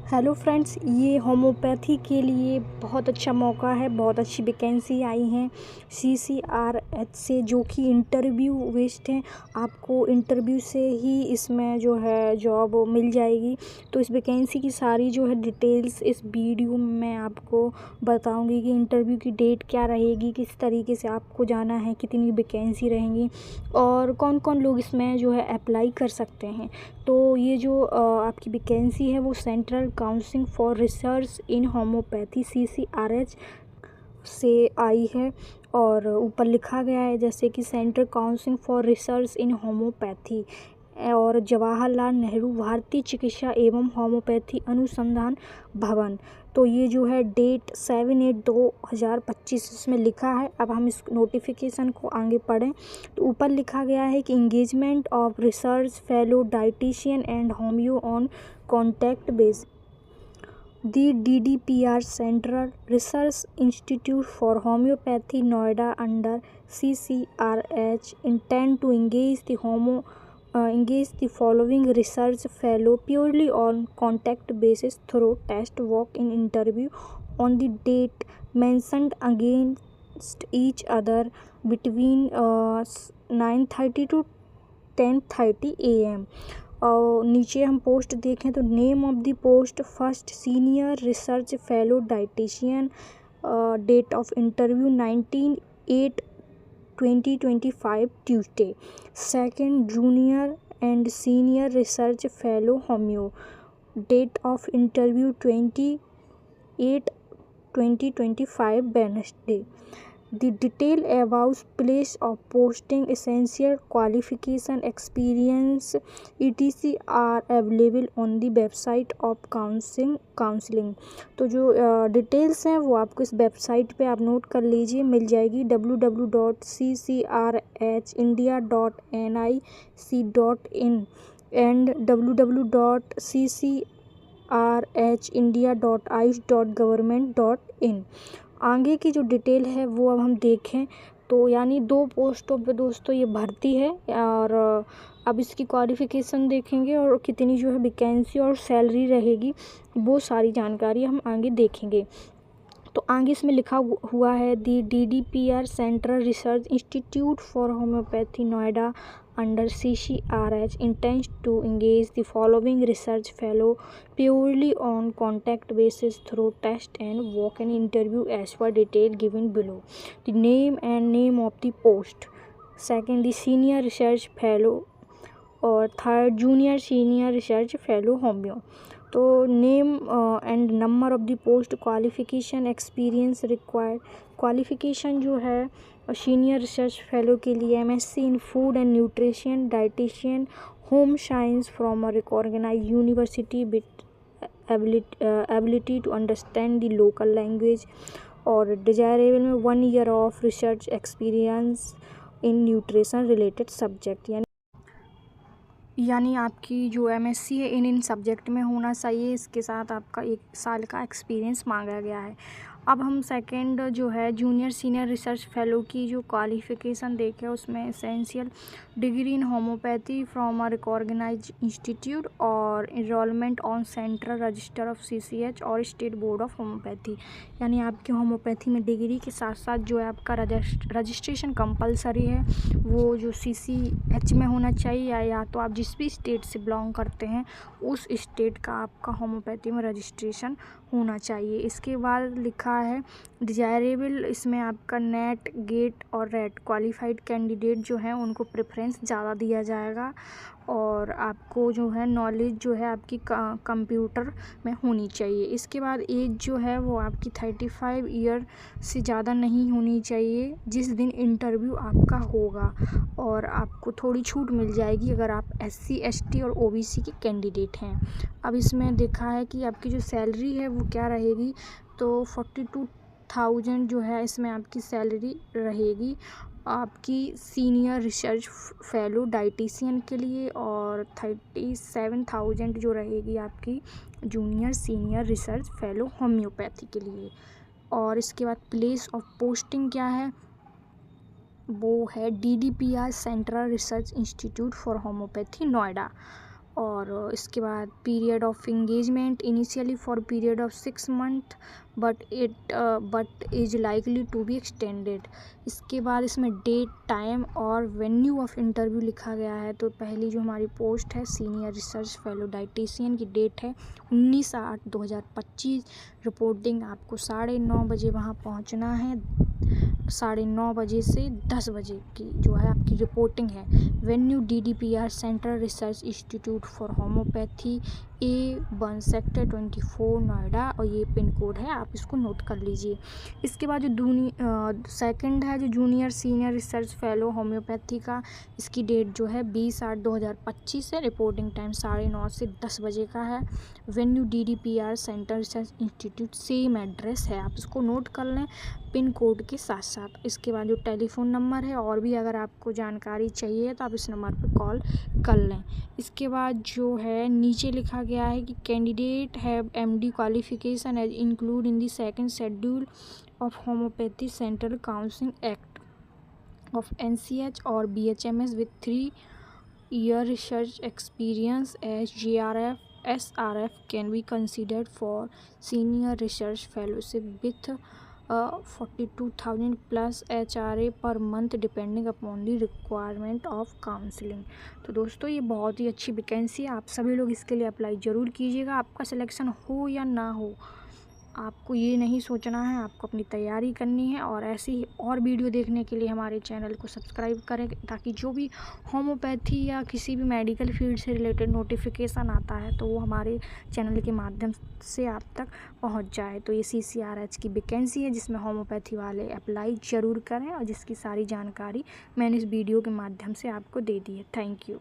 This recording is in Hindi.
हेलो फ्रेंड्स, ये होम्योपैथी के लिए बहुत अच्छा मौका है। बहुत अच्छी वैकेंसी आई हैं CCRH से, जो कि इंटरव्यू बेस्ड है। आपको इंटरव्यू से ही इसमें जो है जॉब मिल जाएगी। तो इस वैकेंसी की सारी जो है डिटेल्स इस वीडियो में मैं आपको बताऊंगी कि इंटरव्यू की डेट क्या रहेगी, किस तरीके से आपको जाना है, कितनी वैकेंसी रहेंगी और कौन कौन लोग इसमें जो है अप्लाई कर सकते हैं। तो ये जो आपकी वैकेंसी है वो central council for research in homeopathy CCRH से आई है। और ऊपर लिखा गया है जैसे कि central council for research in homeopathy और जवाहरलाल नेहरू भारतीय चिकित्सा एवं होम्योपैथी अनुसंधान भवन। तो ये जो है डेट 7/8/2025 इसमें लिखा है। अब हम इस नोटिफिकेशन को आगे पढ़ें तो ऊपर लिखा गया है कि engagement of research fellow dietitian and homeo on contact base. The DDPR Central Research Institute for Homeopathy Noida under CCRH intend to engage the following research fellow purely on contact basis through test walk-in interview on the date mentioned against each other between 9:30 to 10:30 AM। और नीचे हम पोस्ट देखें तो name of the post first senior research fellow dietitian, date of interview 19/8/2025 Tuesday. Second junior and senior research fellow homeo, date of interview 20/8/2025 Wednesday. The detail about place of posting, essential qualification, experience etc are available on the website of counseling। तो जो डिटेल्स हैं वो आपको इस वेबसाइट पे आप नोट कर लीजिए, मिल जाएगी www.ccrhindic.nic.in एंड www.ccrhindia.aish.government.in। आगे की जो डिटेल है वो अब हम देखें तो यानी 2 पोस्टों पे दोस्तों ये भर्ती है। और अब इसकी क्वालिफ़िकेशन देखेंगे और कितनी जो है वैकेंसी और सैलरी रहेगी, वो सारी जानकारी हम आगे देखेंगे। तो आगे इसमें लिखा हुआ है दी DDPR central research institute for homeopathy Noida under CCRH intends to engage the following research fellow purely on contact basis through test and walk-in interview as per detail given below. The name and name of the post. Second, the senior research fellow और third junior senior research fellow homeo. तो name and number of the post, qualification, experience required. Qualification जो है सीनियर रिसर्च फेलो के लिए MSc इन food and nutrition, dietitian, home science from a recognised university with ability to understand the local language. और डिजायरेबल में 1 year of research experience in nutrition related subject. यानी आपकी जो MSc है इन सब्जेक्ट में होना चाहिए। इसके साथ आपका 1 साल का एक्सपीरियंस मांगा गया है। अब हम सेकंड जो है जूनियर सीनियर रिसर्च फेलो की जो क्वालिफ़िकेशन देखें उसमें essential degree in homeopathy from a recognised institute और enrolment on central register of CCH और स्टेट बोर्ड ऑफ होम्योपैथी। यानी आपकी होम्योपैथी में डिग्री के साथ साथ जो है आपका रजिस्ट्रेशन कंपलसरी है, वो जो CCH में होना चाहिए या तो आप जिस भी स्टेट से बिलोंग करते हैं उस स्टेट का आपका होम्योपैथी में रजिस्ट्रेशन होना चाहिए। इसके बाद लिखा है डिजायरेबल, इसमें आपका नेट गेट और रेट क्वालिफाइड कैंडिडेट जो हैं उनको प्रेफरेंस ज़्यादा दिया जाएगा। और आपको जो है नॉलेज जो है आपकी कंप्यूटर में होनी चाहिए। इसके बाद एज जो है वो आपकी 35 ईयर से ज़्यादा नहीं होनी चाहिए जिस दिन इंटरव्यू आपका होगा। और आपको थोड़ी छूट मिल जाएगी अगर आप SC ST और OBC के कैंडिडेट हैं। अब इसमें देखा है कि आपकी जो सैलरी है वो क्या रहेगी, तो 42,000 जो है इसमें आपकी सैलरी रहेगी आपकी सीनियर रिसर्च फेलो डाइटिशियन के लिए, और 37,000 जो रहेगी आपकी junior senior research fellow homeopathy के लिए। और इसके बाद प्लेस ऑफ पोस्टिंग क्या है, वो है DDPR central research institute for homeopathy Noida. और इसके बाद period of engagement initially for period of 6 month but is likely to be extended. इसके बाद इसमें डेट, टाइम और वेन्यू ऑफ इंटरव्यू लिखा गया है। तो पहली जो हमारी पोस्ट है सीनियर रिसर्च फेलो डाइटिशियन की डेट है 19/8/2025। रिपोर्टिंग आपको 9:30 बजे वहाँ पहुँचना है। 9:30 बजे से 10 बजे की जो है आपकी रिपोर्टिंग है। Venue DDPR central research institute for homeopathy A1 sector 24 Noida, और ये पिन कोड है, आप इसको नोट कर लीजिए। इसके बाद जो सेकंड है जो junior senior research fellow homeopathy का, इसकी डेट जो है 20/8/2025 है। रिपोर्टिंग टाइम 9:30 से 10 बजे का है। Venue DDPR central research institute, same address है, आप इसको नोट कर लें पिन कोड के साथ साथ। इसके बाद जो टेलीफोन नंबर है, और भी अगर आपको जानकारी चाहिए तो आप इस नंबर पर कॉल कर लें। इसके बाद जो है नीचे लिखा गया है कि candidate have MD qualification as include in the second schedule of homeopathy central council act of NCH और BHMS with 3 year research experience as JRF SRF can be considered for senior research fellowship with 42,000 plus HRA per month depending upon the requirement of counseling। तो दोस्तों ये बहुत ही अच्छी वैकेंसी है, आप सभी लोग इसके लिए अप्लाई ज़रूर कीजिएगा। आपका सिलेक्शन हो या ना हो, आपको ये नहीं सोचना है, आपको अपनी तैयारी करनी है। और ऐसी ही और वीडियो देखने के लिए हमारे चैनल को सब्सक्राइब करें, ताकि जो भी होम्योपैथी या किसी भी मेडिकल फील्ड से रिलेटेड नोटिफिकेशन आता है तो वो हमारे चैनल के माध्यम से आप तक पहुंच जाए। तो ये CCRH की वैकेंसी है जिसमें होम्योपैथी वाले अप्लाई ज़रूर करें, और जिसकी सारी जानकारी मैंने इस वीडियो के माध्यम से आपको दे दी है। Thank you.